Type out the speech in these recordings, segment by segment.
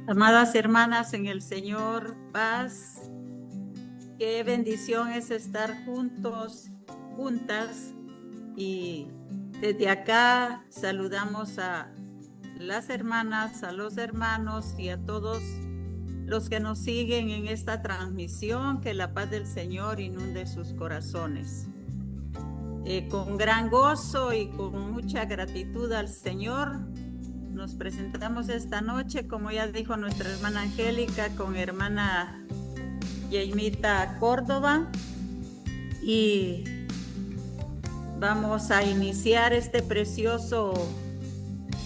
Amadas hermanas en el Señor, paz, qué bendición es estar juntos, juntas, y desde acá saludamos a las hermanas, a los hermanos y a todos los que nos siguen en esta transmisión. Que la paz del Señor inunde sus corazones. Con gran gozo y con mucha gratitud al Señor, nos presentamos esta noche, como ya dijo nuestra hermana Angélica, con hermana Yaimita Córdoba, y vamos a iniciar este precioso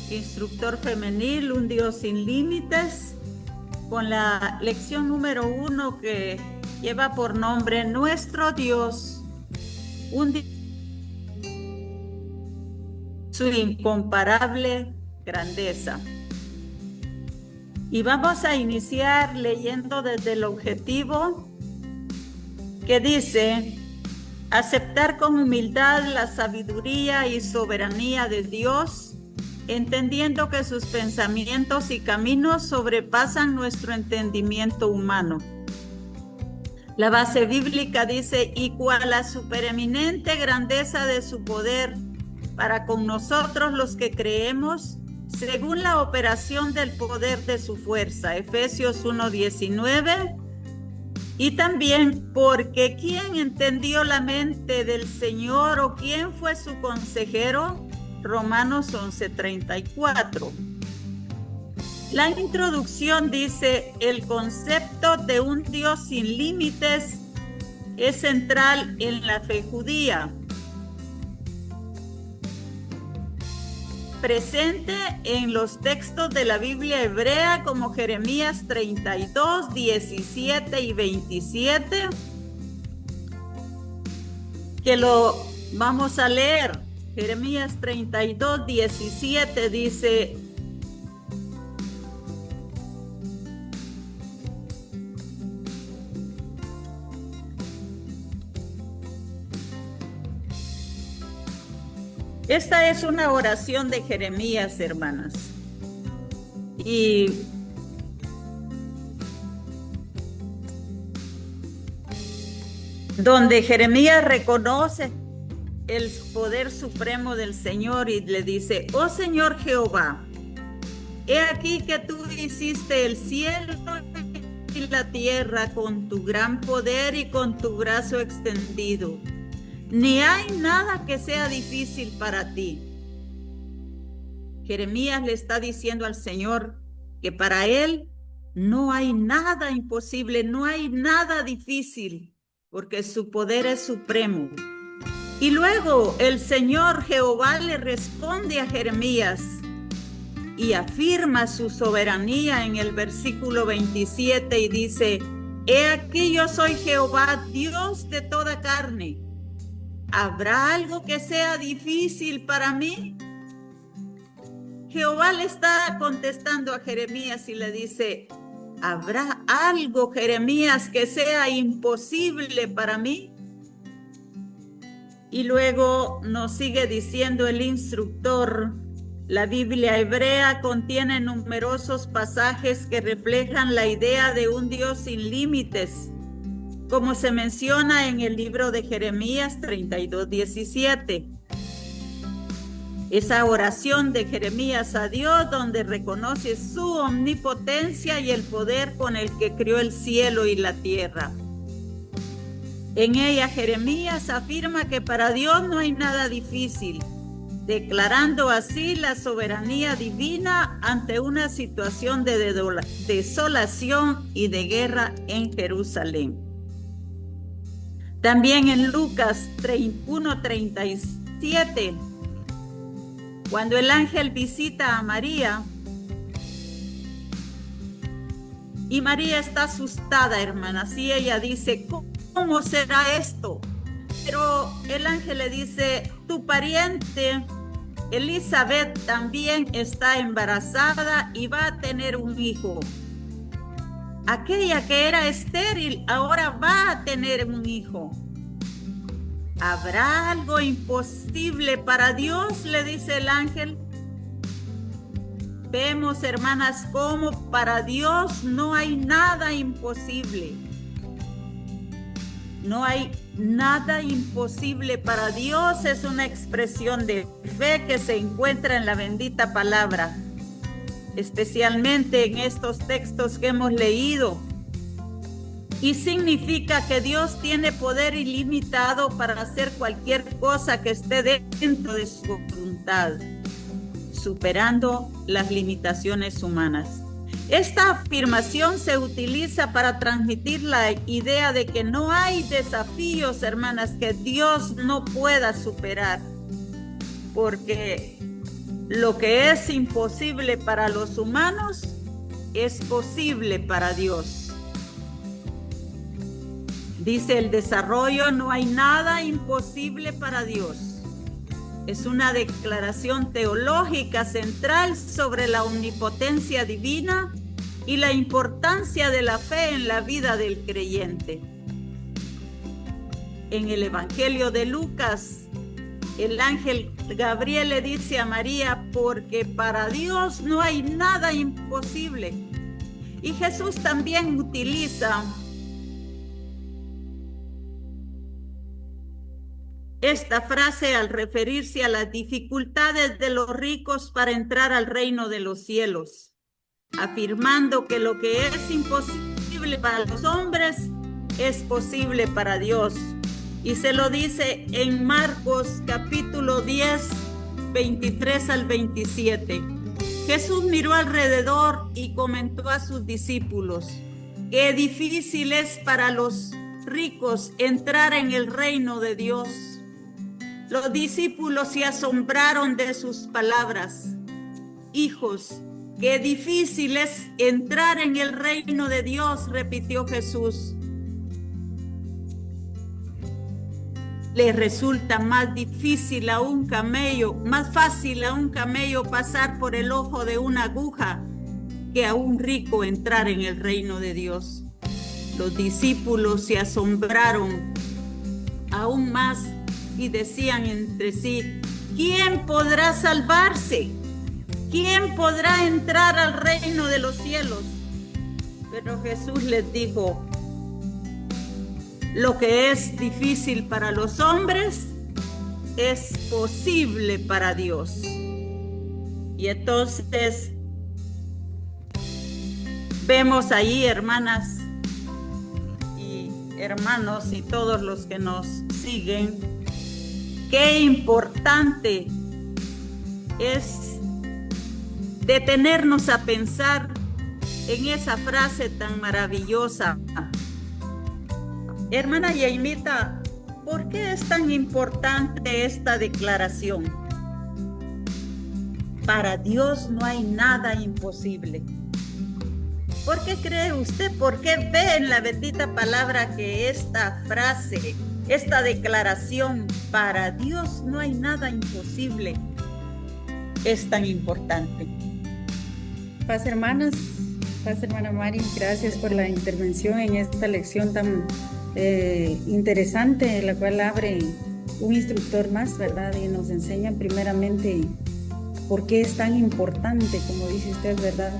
instructor femenil, Un Dios sin Límites, con la lección número 1 que lleva por nombre Nuestro Dios, un Dios, su incomparable grandeza. Y vamos a iniciar leyendo desde el objetivo, que dice: aceptar con humildad la sabiduría y soberanía de Dios, entendiendo que sus pensamientos y caminos sobrepasan nuestro entendimiento humano. La base bíblica dice: y cual la supereminente grandeza de su poder para con nosotros los que creemos, según la operación del poder de su fuerza. Efesios 1:19. Y también porque ¿quién entendió la mente del Señor o quién fue su consejero? Romanos 11:34. La introducción dice: el concepto de un Dios sin límites es central en la fe judía, presente en los textos de la Biblia hebrea como Jeremías 32, 17 y 27, que lo vamos a leer. Jeremías 32, 17 dice: esta es una oración de Jeremías, hermanas, y donde Jeremías reconoce el poder supremo del Señor y le dice: oh Señor Jehová, he aquí que tú hiciste el cielo y la tierra con tu gran poder y con tu brazo extendido. Ni hay nada que sea difícil para ti. Jeremías le está diciendo al Señor que para él no hay nada imposible, no hay nada difícil, porque su poder es supremo. Y luego el Señor Jehová le responde a Jeremías y afirma su soberanía en el versículo 27 y dice: he aquí yo soy Jehová, Dios de toda carne. ¿Habrá algo que sea difícil para mí? Jehová le está contestando a Jeremías y le dice: ¿habrá algo, Jeremías, que sea imposible para mí? Y luego nos sigue diciendo el instructor: la Biblia hebrea contiene numerosos pasajes que reflejan la idea de un Dios sin límites, como se menciona en el libro de Jeremías 32, 17. Esa oración de Jeremías a Dios, donde reconoce su omnipotencia y el poder con el que creó el cielo y la tierra. En ella Jeremías afirma que para Dios no hay nada difícil, declarando así la soberanía divina ante una situación de desolación y de guerra en Jerusalén. También en Lucas 1:37, cuando el ángel visita a María, y María está asustada, hermanas, y ella dice: ¿cómo será esto? Pero el ángel le dice: tu pariente Elizabeth también está embarazada y va a tener un hijo. Aquella que era estéril ahora va a tener un hijo. ¿Habrá algo imposible para Dios?, le dice el ángel. vemos, hermanas, cómo para Dios no hay nada imposible. No hay nada imposible para Dios. Es una expresión de fe que se encuentra en la bendita palabra, especialmente en estos textos que hemos leído. Y significa que Dios tiene poder ilimitado para hacer cualquier cosa que esté dentro de su voluntad, superando las limitaciones humanas. Esta afirmación se utiliza para transmitir la idea de que no hay desafíos, hermanas, que Dios no pueda superar, porque lo que es imposible para los humanos es posible para Dios. Dice el desarrollo, no hay nada imposible para Dios. Es una declaración teológica central sobre la omnipotencia divina y la importancia de la fe en la vida del creyente. En el Evangelio de Lucas, el ángel Gabriel le dice a María, porque para Dios no hay nada imposible. Y Jesús también utiliza esta frase al referirse a las dificultades de los ricos para entrar al reino de los cielos, afirmando que lo que es imposible para los hombres es posible para Dios. Y se lo dice en Marcos capítulo 10, 23 al 27. Jesús miró alrededor y comentó a sus discípulos: qué difícil es para los ricos entrar en el reino de Dios. Los discípulos se asombraron de sus palabras. Hijos, qué difícil es entrar en el reino de Dios, repitió Jesús. Les resulta más fácil a un camello pasar por el ojo de una aguja que a un rico entrar en el reino de Dios. Los discípulos se asombraron aún más y decían entre sí: ¿quién podrá salvarse? ¿Quién podrá entrar al reino de los cielos? Pero Jesús les dijo: lo que es difícil para los hombres es posible para Dios. Y entonces vemos ahí, hermanas y hermanos y todos los que nos siguen, qué importante es detenernos a pensar en esa frase tan maravillosa. Hermana Yaimita, ¿por qué es tan importante esta declaración? Para Dios no hay nada imposible. ¿Por qué cree usted? ¿Por qué ve en la bendita palabra que esta frase, esta declaración, para Dios no hay nada imposible, es tan importante? Paz, hermanas, paz, hermana Mari, gracias por la intervención en esta lección tan interesante, la cual abre un instructor más, ¿verdad? Y nos enseña primeramente por qué es tan importante, como dice usted, ¿verdad?,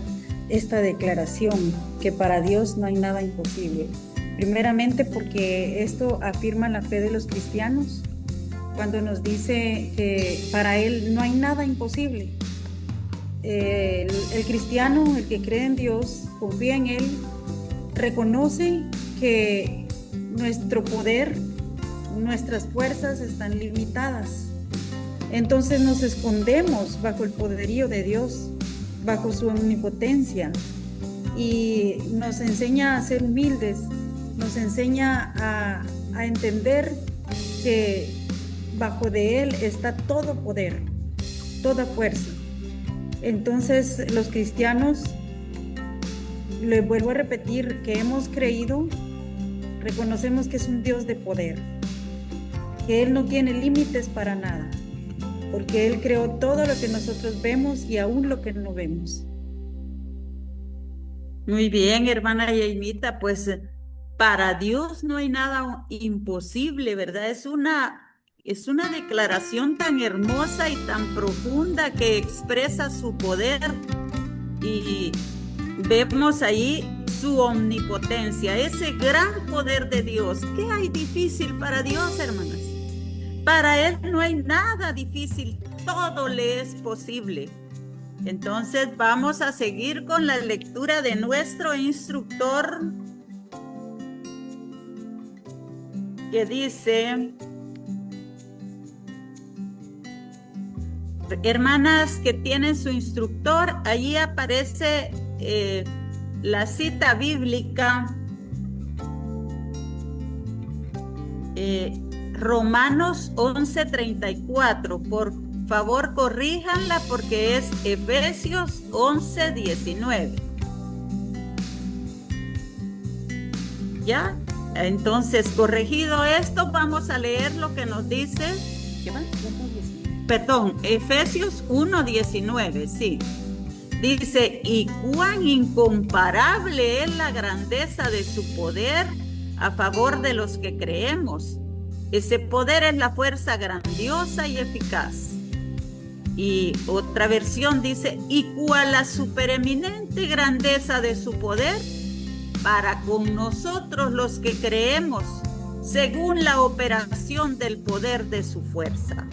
esta declaración, que para Dios no hay nada imposible. Primeramente porque esto afirma la fe de los cristianos, cuando nos dice que para Él no hay nada imposible. El cristiano, el que cree en Dios, confía en Él, reconoce que nuestro poder, nuestras fuerzas están limitadas. Entonces nos escondemos bajo el poderío de Dios, bajo su omnipotencia, y nos enseña a ser humildes, nos enseña a entender que bajo de Él está todo poder, toda fuerza. Entonces los cristianos, les vuelvo a repetir, que hemos creído, reconocemos que es un Dios de poder, que Él no tiene límites para nada, porque Él creó todo lo que nosotros vemos y aún lo que no vemos. Muy bien, hermana Yaimita, pues para Dios no hay nada imposible, ¿verdad? Es una declaración tan hermosa y tan profunda que expresa su poder y vemos ahí su omnipotencia, ese gran poder de Dios. ¿Qué hay difícil para Dios, hermanas? Para Él no hay nada difícil, todo le es posible. Entonces vamos a seguir con la lectura de nuestro instructor, que dice, hermanas que tienen su instructor, allí aparece la cita bíblica, Romanos 11:34. Por favor, corríjanla porque es Efesios 11:19. ¿Ya? Entonces, corregido esto, vamos a leer lo que nos dice. ¿Qué va? Perdón, Efesios 1:19, sí. Dice, y cuán incomparable es la grandeza de su poder a favor de los que creemos. Ese poder es la fuerza grandiosa y eficaz. Y otra versión dice, y cuál la supereminente grandeza de su poder para con nosotros los que creemos, según la operación del poder de su fuerza.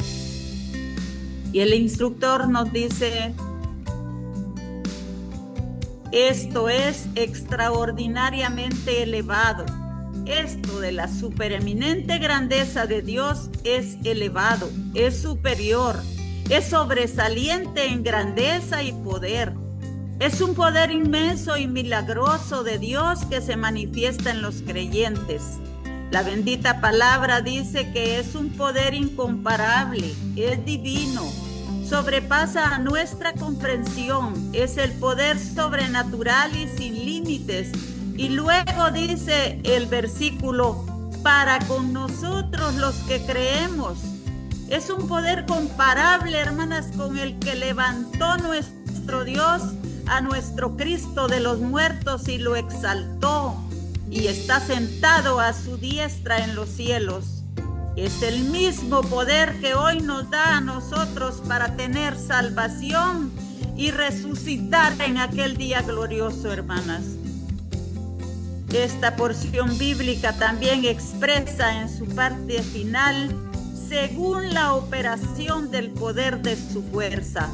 Y el instructor nos dice, esto es extraordinariamente elevado. Esto de la supereminente grandeza de Dios es elevado, es superior, es sobresaliente en grandeza y poder. Es un poder inmenso y milagroso de Dios que se manifiesta en los creyentes. La bendita palabra dice que es un poder incomparable, es divino, sobrepasa a nuestra comprensión, es el poder sobrenatural y sin límites. Y luego dice el versículo, para con nosotros los que creemos. Es un poder comparable, hermanas, con el que levantó nuestro Dios a nuestro Cristo de los muertos y lo exaltó y está sentado a su diestra en los cielos. Es el mismo poder que hoy nos da a nosotros para tener salvación y resucitar en aquel día glorioso, hermanas. Esta porción bíblica también expresa en su parte final, según la operación del poder de su fuerza.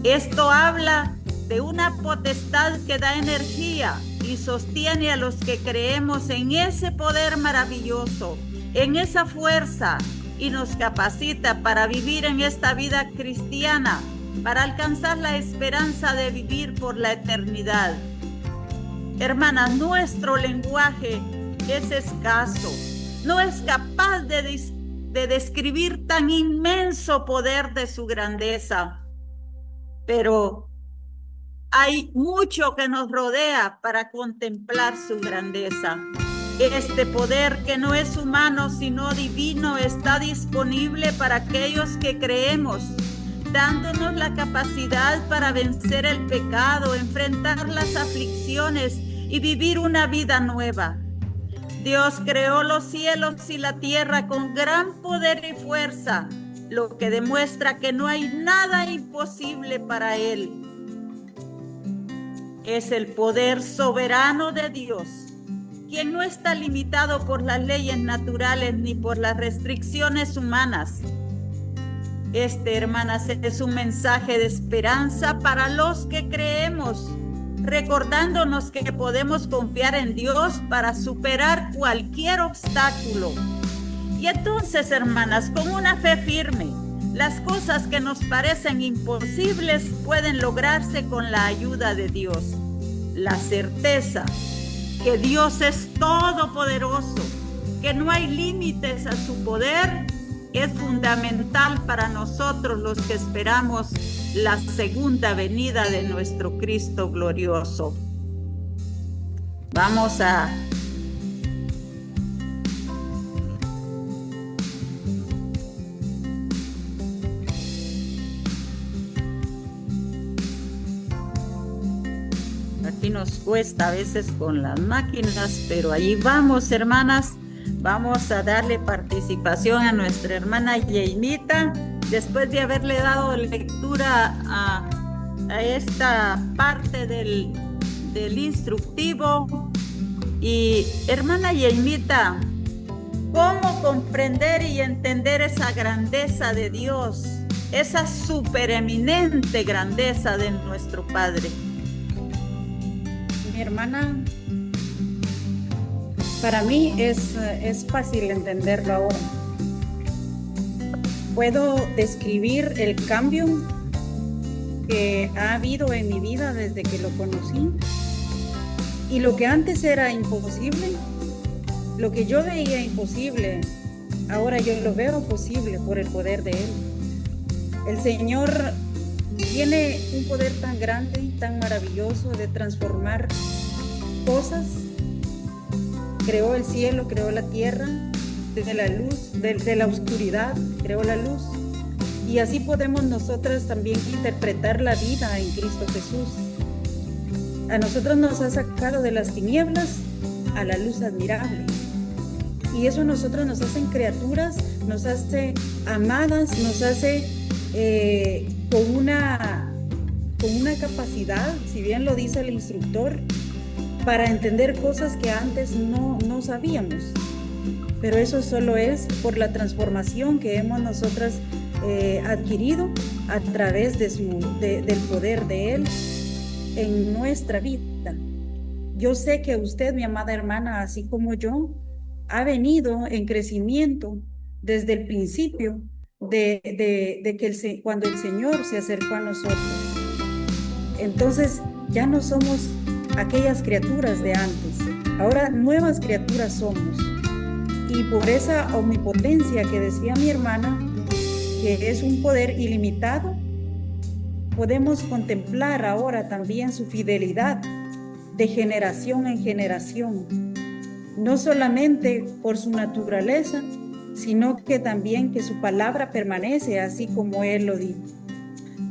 Esto habla de una potestad que da energía y sostiene a los que creemos en ese poder maravilloso, en esa fuerza, y nos capacita para vivir en esta vida cristiana, para alcanzar la esperanza de vivir por la eternidad. Hermanas, nuestro lenguaje es escaso, no es capaz de describir tan inmenso poder de su grandeza, pero hay mucho que nos rodea para contemplar su grandeza. Este poder, que no es humano sino divino, está disponible para aquellos que creemos, dándonos la capacidad para vencer el pecado, enfrentar las aflicciones y vivir una vida nueva. Dios creó los cielos y la tierra con gran poder y fuerza, lo que demuestra que no hay nada imposible para Él. Es el poder soberano de Dios, quien no está limitado por las leyes naturales ni por las restricciones humanas. Hermanas, es un mensaje de esperanza para los que creemos, recordándonos que podemos confiar en Dios para superar cualquier obstáculo. Y entonces, hermanas, con una fe firme, las cosas que nos parecen imposibles pueden lograrse con la ayuda de Dios. La certeza que Dios es todopoderoso, que no hay límites a su poder, es fundamental para nosotros los que esperamos la segunda venida de nuestro Cristo glorioso. Vamos a aquí nos cuesta a veces con las máquinas, pero ahí vamos, hermanas. Vamos a darle participación a nuestra hermana Yeimita, después de haberle dado lectura a esta parte del instructivo. Y hermana Yaimita, ¿cómo comprender y entender esa grandeza de Dios, esa supereminente grandeza de nuestro Padre? Mi hermana, para mí es fácil entenderlo ahora. Puedo describir el cambio que ha habido en mi vida desde que lo conocí. Y lo que antes era imposible, lo que yo veía imposible, ahora yo lo veo posible por el poder de Él. El Señor tiene un poder tan grande y tan maravilloso de transformar cosas. Creó el cielo, creó la tierra, de la luz, de la oscuridad, creó la luz. Y así podemos nosotras también interpretar la vida en Cristo Jesús. A nosotros nos ha sacado de las tinieblas a la luz admirable. Y eso a nosotros nos hacen criaturas, nos hace amadas, nos hace con una capacidad, si bien lo dice el instructor, para entender cosas que antes no sabíamos. Pero eso solo es por la transformación que hemos nosotras adquirido a través del poder de Él en nuestra vida. Yo sé que usted, mi amada hermana, así como yo, ha venido en crecimiento desde el principio de que cuando el Señor se acercó a nosotros. Entonces ya no somos aquellas criaturas de antes, ahora nuevas criaturas somos. Y por esa omnipotencia que decía mi hermana, que es un poder ilimitado, podemos contemplar ahora también su fidelidad de generación en generación, no solamente por su naturaleza, sino que también que su palabra permanece así como Él lo dijo.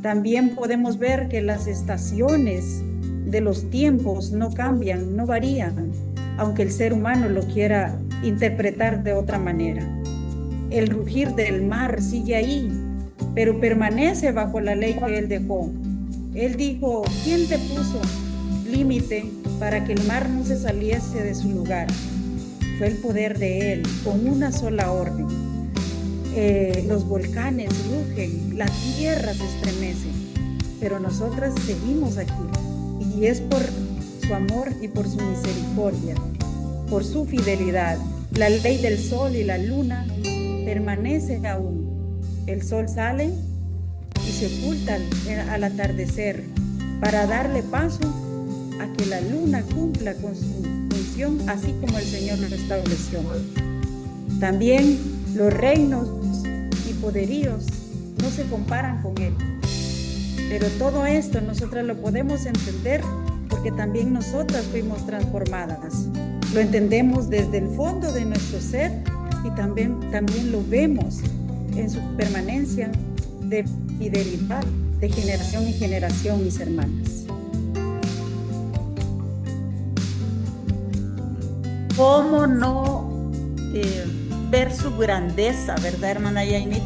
También podemos ver que las estaciones de los tiempos no cambian, no varían, aunque el ser humano lo quiera interpretar de otra manera. El rugir del mar sigue ahí, pero permanece bajo la ley que Él dejó. Él dijo, ¿quién te puso límite para que el mar no se saliese de su lugar? Fue el poder de Él, con una sola orden. Los volcanes rugen, la tierra se estremece, pero nosotras seguimos aquí. Y es por su amor y por su misericordia, por su fidelidad. La ley del sol y la luna permanece aún. El sol sale y se oculta al atardecer para darle paso a que la luna cumpla con su función, así como el Señor lo estableció. También los reinos y poderíos no se comparan con Él. Pero todo esto nosotras lo podemos entender porque también nosotras fuimos transformadas. Lo entendemos desde el fondo de nuestro ser y también lo vemos en su permanencia de fidelidad de generación en generación, mis hermanas. ¿Cómo no ver su grandeza, verdad, hermana Yainita?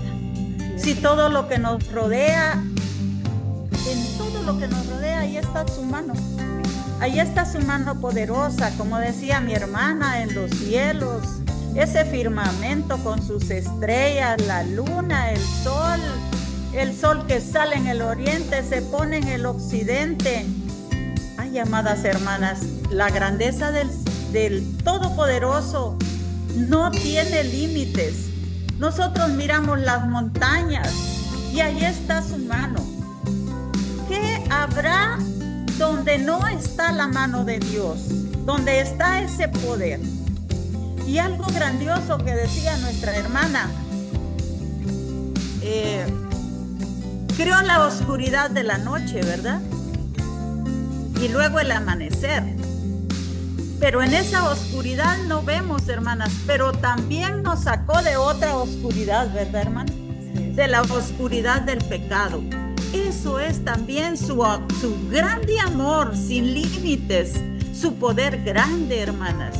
Si todo lo que nos rodea, en todo lo que nos rodea, ahí está su mano. Ahí está su mano poderosa, como decía mi hermana, en los cielos, ese firmamento con sus estrellas, la luna, el sol que sale en el oriente, se pone en el occidente. Ay, amadas hermanas, la grandeza del Todopoderoso no tiene límites. Nosotros miramos las montañas y ahí está su mano. ¿Qué habrá donde no está la mano de Dios? Donde está ese poder. Y algo grandioso que decía nuestra hermana, creó la oscuridad de la noche, ¿verdad? Y luego el amanecer. Pero en esa oscuridad no vemos, hermanas, pero también nos sacó de otra oscuridad, ¿verdad, hermana? De la oscuridad del pecado. Eso es también su grande amor sin límites, su poder grande, hermanas.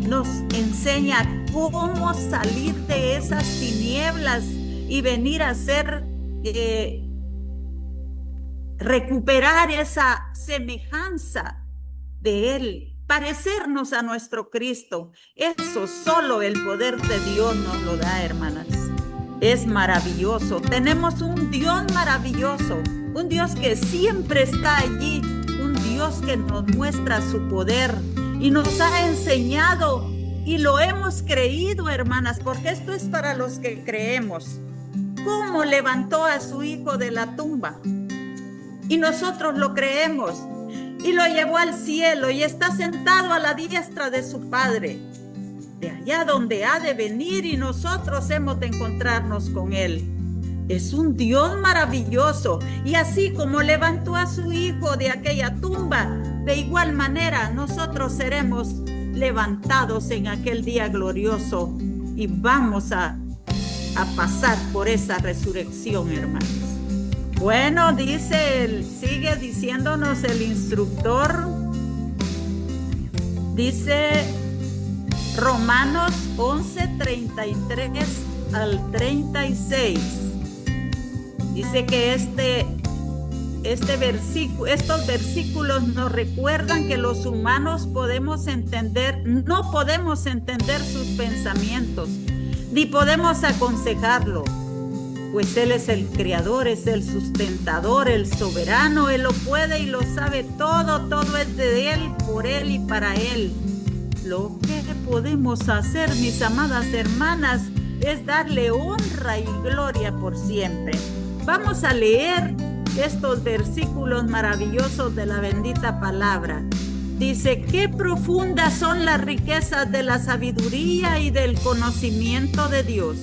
Nos enseña cómo salir de esas tinieblas y venir a ser recuperar esa semejanza de Él, parecernos a nuestro Cristo. Eso solo el poder de Dios nos lo da, hermanas. Es maravilloso. Tenemos un Dios maravilloso, un Dios que siempre está allí, un Dios que nos muestra su poder y nos ha enseñado y lo hemos creído, hermanas, porque esto es para los que creemos. ¿Cómo levantó a su hijo de la tumba? Y nosotros lo creemos. Y lo llevó al cielo y está sentado a la diestra de su Padre, de allá donde ha de venir, y nosotros hemos de encontrarnos con Él. Es un Dios maravilloso, y así como levantó a su hijo de aquella tumba, de igual manera nosotros seremos levantados en aquel día glorioso y vamos a pasar por esa resurrección, hermanos. Bueno, sigue diciéndonos el instructor, dice Romanos 11:33 al 36. Dice que estos versículos nos recuerdan que los humanos no podemos entender sus pensamientos, ni podemos aconsejarlo. Pues Él es el creador, es el sustentador, el soberano. Él lo puede y lo sabe todo. Todo es de Él, por Él y para Él. Lo que podemos hacer, mis amadas hermanas, es darle honra y gloria por siempre. Vamos a leer estos versículos maravillosos de la bendita palabra. Dice: qué profundas son las riquezas de la sabiduría y del conocimiento de Dios.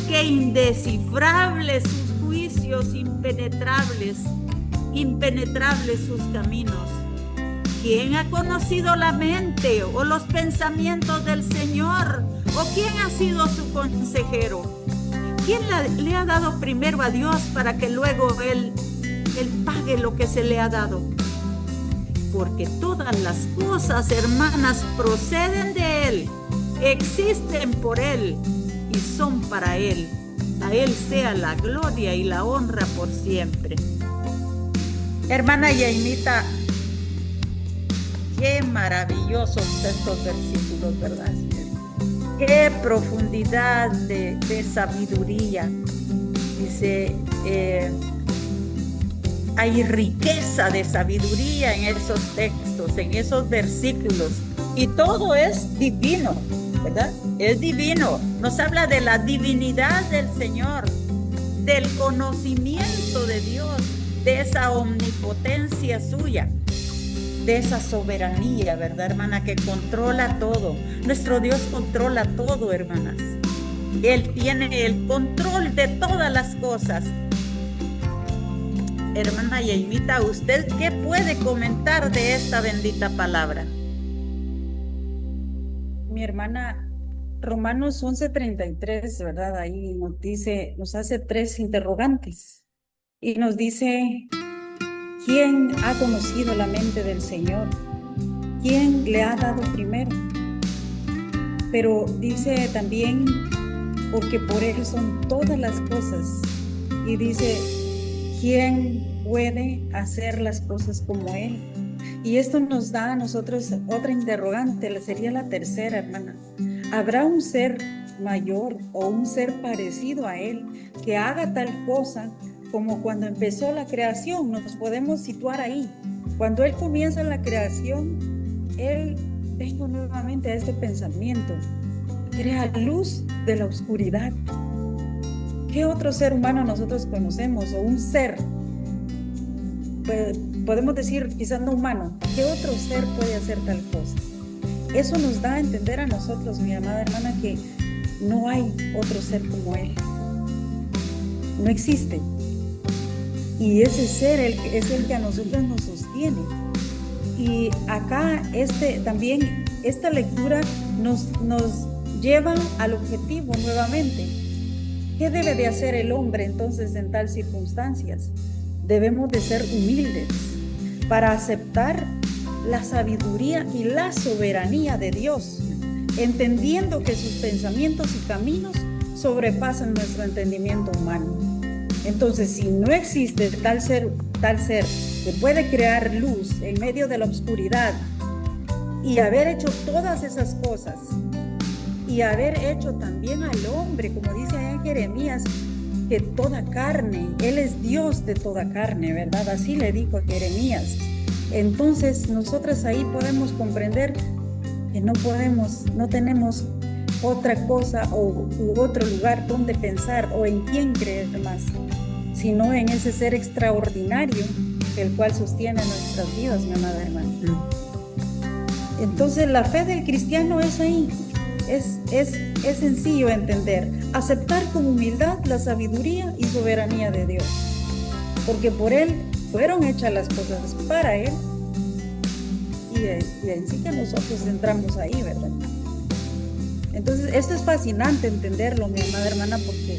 Qué indescifrables sus juicios, impenetrables sus caminos. ¿Quién ha conocido la mente o los pensamientos del Señor? ¿O quién ha sido su consejero? ¿Quién le ha dado primero a Dios para que luego Él pague lo que se le ha dado? Porque todas las cosas, hermanas, proceden de Él, existen por Él y son para Él. A Él sea la gloria y la honra por siempre. Hermana Yaimita, qué maravillosos estos versículos, ¿verdad? Qué profundidad de sabiduría. Dice, hay riqueza de sabiduría en esos textos, en esos versículos, y todo es divino, ¿verdad? Es divino. Nos habla de la divinidad del Señor, del conocimiento de Dios, de esa omnipotencia suya, de esa soberanía, ¿verdad, hermana? Que controla todo. Nuestro Dios controla todo, hermanas. Él tiene el control de todas las cosas. Hermana Yaimita, ¿usted qué puede comentar de esta bendita palabra? Mi hermana, Romanos 11:33, ¿verdad? Ahí nos hace tres interrogantes y nos dice: ¿quién ha conocido la mente del Señor? ¿Quién le ha dado primero? Pero dice también, porque por Él son todas las cosas. Y dice, ¿quién puede hacer las cosas como Él? Y esto nos da a nosotros otra interrogante, sería la tercera, hermana. ¿Habrá un ser mayor o un ser parecido a Él que haga tal cosa como cuando empezó la creación? Nos podemos situar ahí. Cuando Él comienza la creación, Él, vengo nuevamente a este pensamiento, crea luz de la oscuridad. ¿Qué otro ser humano nosotros conocemos? O un ser, podemos decir quizás no humano, ¿qué otro ser puede hacer tal cosa? Eso nos da a entender a nosotros, mi amada hermana, que no hay otro ser como Él. No existe. Y ese ser es el que a nosotros nos sostiene. Y acá también esta lectura nos lleva al objetivo nuevamente. ¿Qué debe de hacer el hombre entonces en tal circunstancias? Debemos de ser humildes para aceptar la sabiduría y la soberanía de Dios, entendiendo que sus pensamientos y caminos sobrepasan nuestro entendimiento humano. Entonces, si no existe tal ser que puede crear luz en medio de la oscuridad y haber hecho todas esas cosas y haber hecho también al hombre, como dice allá en Jeremías, que toda carne, Él es Dios de toda carne, ¿verdad? Así le dijo a Jeremías. Entonces, nosotros ahí podemos comprender que no tenemos otra cosa u otro lugar donde pensar o en quién creer más, sino en ese ser extraordinario, el cual sostiene nuestras vidas, mi amada hermana. Entonces, la fe del cristiano es ahí. Es sencillo entender, aceptar con humildad la sabiduría y soberanía de Dios, porque por Él fueron hechas las cosas para Él, y en sí que nosotros entramos ahí, ¿verdad? Entonces, esto es fascinante entenderlo, mi amada hermana, porque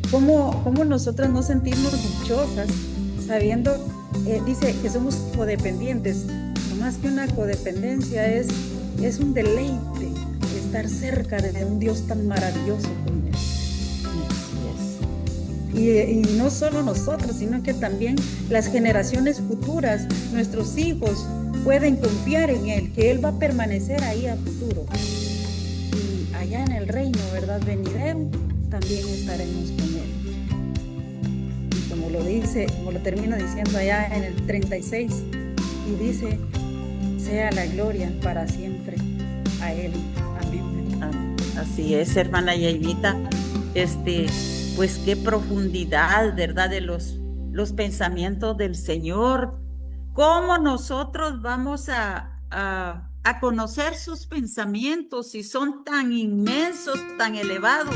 cómo nosotras no sentirnos dichosas sabiendo, dice que somos codependientes. No más que una codependencia, es un deleite estar cerca de un Dios tan maravilloso como Él. Y no solo nosotros, sino que también las generaciones futuras, nuestros hijos, pueden confiar en Él, que Él va a permanecer ahí a futuro. Y allá en el reino, ¿verdad?, venidero, también estaremos con Él. Y como lo termina diciendo allá en el 36, y dice, sea la gloria para siempre a Él. Amén. Así es, hermana Yaimita. Pues qué profundidad, ¿verdad?, de los pensamientos del Señor. ¿Cómo nosotros vamos a conocer sus pensamientos si son tan inmensos, tan elevados?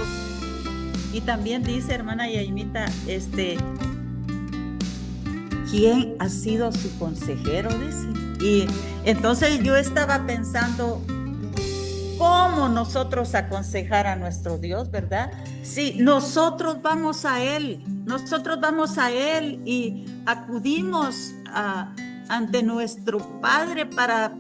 Y también dice, hermana Yaimita, ¿quién ha sido su consejero? Dice. Y entonces yo estaba pensando, ¿cómo nosotros aconsejar a nuestro Dios, verdad? Si nosotros vamos a Él y acudimos ante nuestro Padre para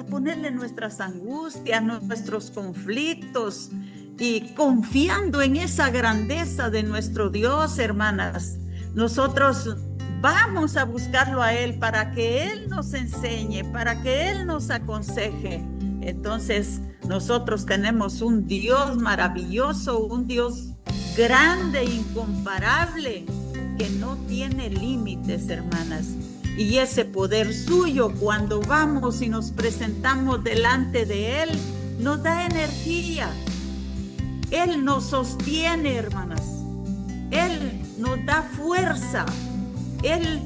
ponerle nuestras angustias, nuestros conflictos, y confiando en esa grandeza de nuestro Dios, hermanas, nosotros vamos a buscarlo a Él para que Él nos enseñe, para que Él nos aconseje. Entonces, nosotros tenemos un Dios maravilloso, un Dios grande, incomparable, que no tiene límites, hermanas. Y ese poder suyo, cuando vamos y nos presentamos delante de Él, nos da energía. Él nos sostiene, hermanas. Él nos da fuerza. Él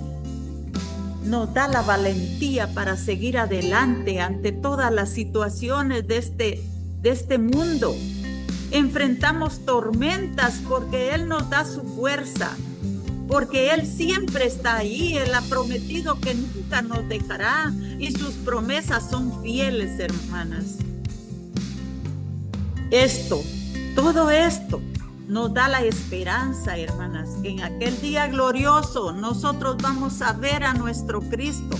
nos da la valentía para seguir adelante ante todas las situaciones de este mundo. Enfrentamos tormentas porque Él nos da su fuerza, porque Él siempre está ahí. Él ha prometido que nunca nos dejará y sus promesas son fieles, hermanas. Todo esto nos da la esperanza, hermanas, que en aquel día glorioso nosotros vamos a ver a nuestro Cristo.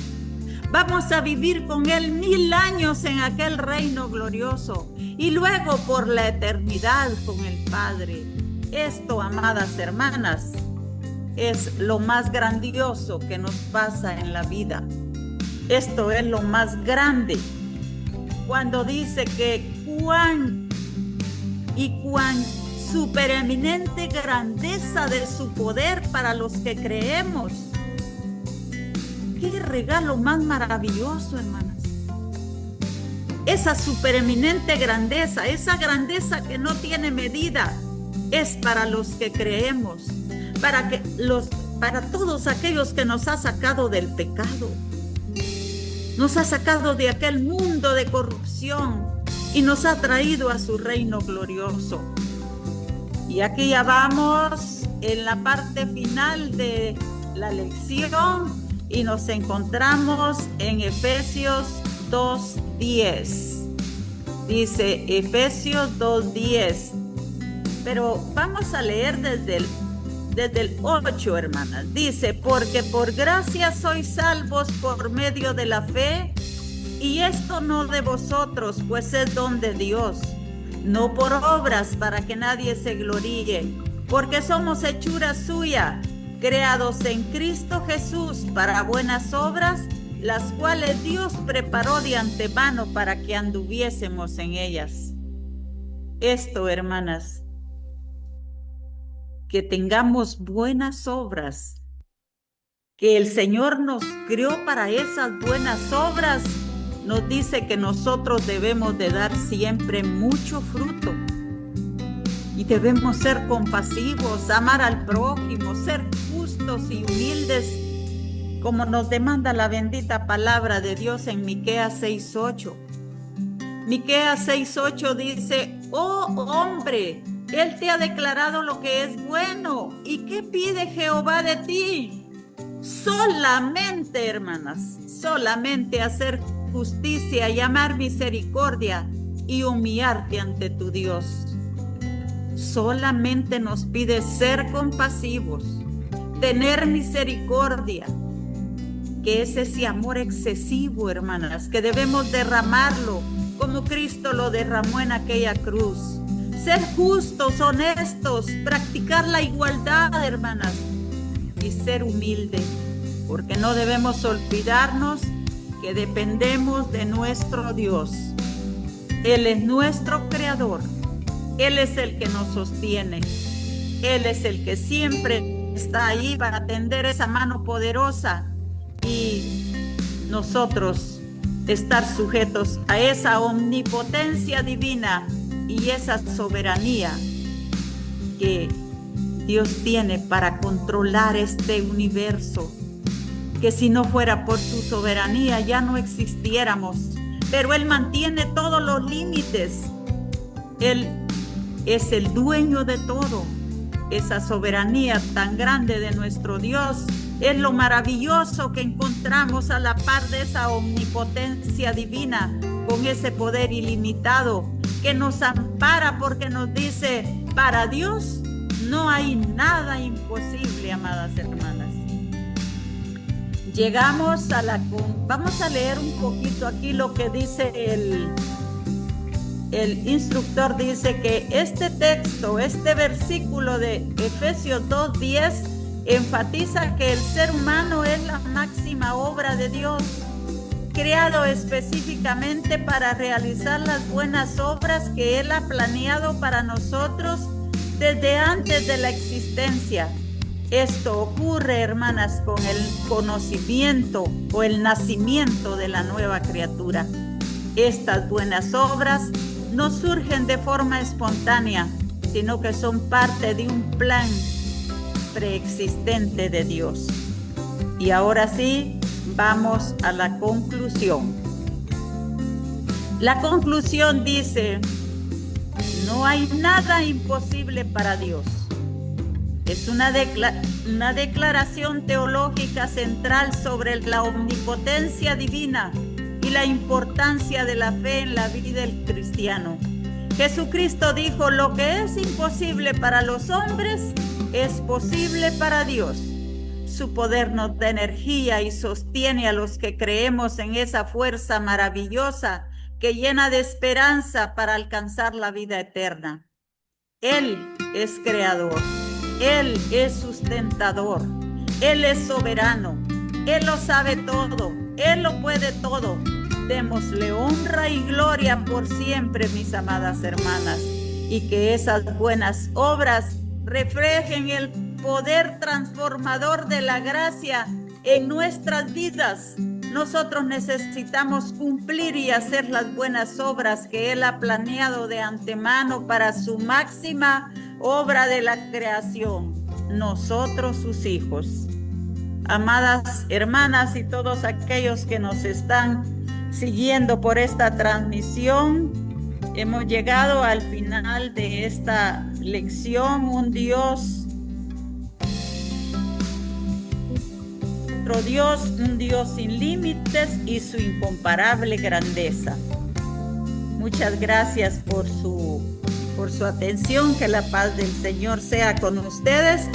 Vamos a vivir con Él 1000 años en aquel reino glorioso y luego por la eternidad con el Padre. Esto, amadas hermanas, es lo más grandioso que nos pasa en la vida. Esto es lo más grande. Cuando dice que cuán supereminente grandeza de su poder para los que creemos. Qué regalo más maravilloso, hermanas. Esa supereminente grandeza, esa grandeza que no tiene medida, es para los que creemos, para todos aquellos que nos ha sacado del pecado, nos ha sacado de aquel mundo de corrupción y nos ha traído a su reino glorioso. Y aquí ya vamos en la parte final de la lección y nos encontramos en Efesios 2:10. Dice Efesios 2:10. Pero vamos a leer desde el 8, hermanas. Dice, porque por gracia sois salvos por medio de la fe, y esto no de vosotros, pues es don de Dios, no por obras para que nadie se gloríe, porque somos hechura suya, creados en Cristo Jesús para buenas obras, las cuales Dios preparó de antemano para que anduviésemos en ellas. Esto, hermanas, que tengamos buenas obras, que el Señor nos creó para esas buenas obras, nos dice que nosotros debemos de dar siempre mucho fruto y debemos ser compasivos, amar al prójimo, ser justos y humildes, como nos demanda la bendita palabra de Dios en Miqueas 6:8. Miqueas 6:8 dice: oh hombre, Él te ha declarado lo que es bueno. ¿Y qué pide Jehová de ti? Solamente, hermanas, solamente hacer justicia y amar misericordia y humillarte ante tu Dios. Solamente nos pide ser compasivos, tener misericordia, que es ese amor excesivo, hermanas, que debemos derramarlo como Cristo lo derramó en aquella cruz. Ser justos, honestos, practicar la igualdad, hermanas, y ser humilde, porque no debemos olvidarnos que dependemos de nuestro Dios. Él es nuestro creador, Él es el que nos sostiene, Él es el que siempre está ahí para tender esa mano poderosa y nosotros estar sujetos a esa omnipotencia divina y esa soberanía que Dios tiene para controlar este universo, que si no fuera por su soberanía ya no existiéramos, pero Él mantiene todos los límites. Él es el dueño de todo. Esa soberanía tan grande de nuestro Dios es lo maravilloso que encontramos a la par de esa omnipotencia divina, con ese poder ilimitado que nos ampara, porque nos dice: para Dios no hay nada imposible, amadas hermanas. Llegamos a vamos a leer un poquito aquí lo que dice el instructor. Dice que este texto, este versículo de Efesios 2:10 enfatiza que el ser humano es la máxima obra de Dios, creado específicamente para realizar las buenas obras que Él ha planeado para nosotros desde antes de la existencia. Esto ocurre, hermanas, con el conocimiento o el nacimiento de la nueva criatura. Estas buenas obras no surgen de forma espontánea, sino que son parte de un plan preexistente de Dios. Y ahora sí, vamos a la conclusión. La conclusión dice: no hay nada imposible para Dios. Es una declaración teológica central sobre la omnipotencia divina y la importancia de la fe en la vida del cristiano. Jesucristo dijo: lo que es imposible para los hombres es posible para Dios. Su poder nos da energía y sostiene a los que creemos en esa fuerza maravillosa que llena de esperanza para alcanzar la vida eterna. Él es creador, Él es sustentador, Él es soberano, Él lo sabe todo, Él lo puede todo. Démosle honra y gloria por siempre, mis amadas hermanas, y que esas buenas obras reflejen el poder transformador de la gracia en nuestras vidas. Nosotros necesitamos cumplir y hacer las buenas obras que Él ha planeado de antemano para su máxima obra de la creación, nosotros sus hijos. Amadas hermanas y todos aquellos que nos están siguiendo por esta transmisión, hemos llegado al final de esta lección. Un Dios, nuestro Dios, un Dios sin límites y su incomparable grandeza. Muchas gracias por su atención. Que la paz del Señor sea con ustedes.